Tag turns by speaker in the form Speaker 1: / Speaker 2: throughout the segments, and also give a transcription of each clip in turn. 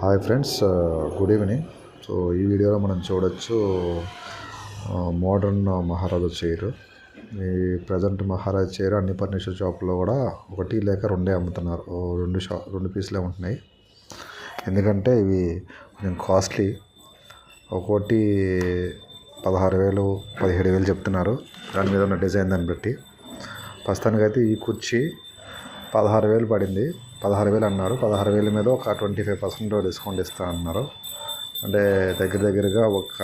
Speaker 1: Hi friends, good evening. So ఈ వీడియోలో మనం చూడొచ్చు మోడర్న్ మహారాజా చైర్. ఈ ప్రజెంట్ మహారాజా చైర్ అన్ని ఫర్నిచర్ షాప్లో కూడా ఒకటి లేక రెండే అమ్ముతున్నారు. రెండు పీసులే ఉంటున్నాయి. ఎందుకంటే ఇవి కొంచెం కాస్ట్లీ. ఒక్కోటి 16,000 17,000 చెప్తున్నారు, దాని మీద ఉన్న డిజైన్ దాన్ని బట్టి. ప్రస్తుతానికైతే ఈ కుర్చీ 16,000 పడింది. 16,000 అన్నారు. 16,000 మీద ఒక 25% డిస్కౌంట్ ఇస్తా అన్నారు. అంటే దగ్గరగా ఒక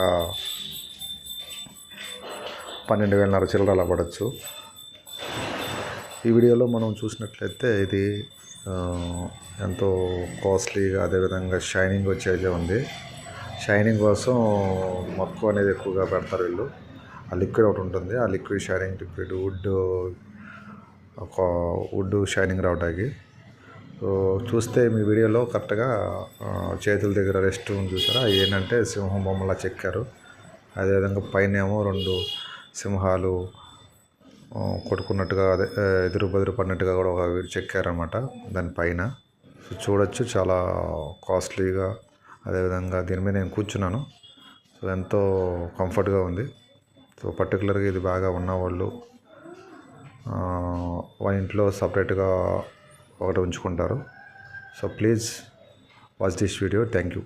Speaker 1: 12,500 చిల్లర అలా పడవచ్చు. ఈ వీడియోలో మనం చూసినట్లయితే ఇది ఎంతో కాస్ట్లీగా, అదేవిధంగా షైనింగ్ వచ్చేదే ఉంది. షైనింగ్ కోసం మక్కువ అనేది ఎక్కువగా పెడతారు వీళ్ళు. ఆ లిక్విడ్ ఒకటి ఉంటుంది, ఆ liquid shining liquid wood shining రావడానికి. సో చూస్తే మీ వీడియోలో కరెక్ట్గా చేతుల దగ్గర రెస్ట్ చూసారా, ఏంటంటే సింహం బొమ్మలా చెక్కారు. అదేవిధంగా పైన ఏమో 2 సింహాలు కొట్టుకున్నట్టుగా, అదే ఎదురు బదురు పడినట్టుగా కూడా ఒక చెక్కారనమాట దానిపైన. సో చూడొచ్చు, చాలా కాస్ట్లీగా. అదేవిధంగా దీని మీద నేను కూర్చున్నాను. సో ఎంతో కంఫర్ట్గా ఉంది. సో పర్టికులర్గా ఇది బాగా ఉన్నవాళ్ళు వాళ్ళ ఇంట్లో సపరేట్గా ఒకటి ఉంచుకుంటారు. So please watch this video. Thank you.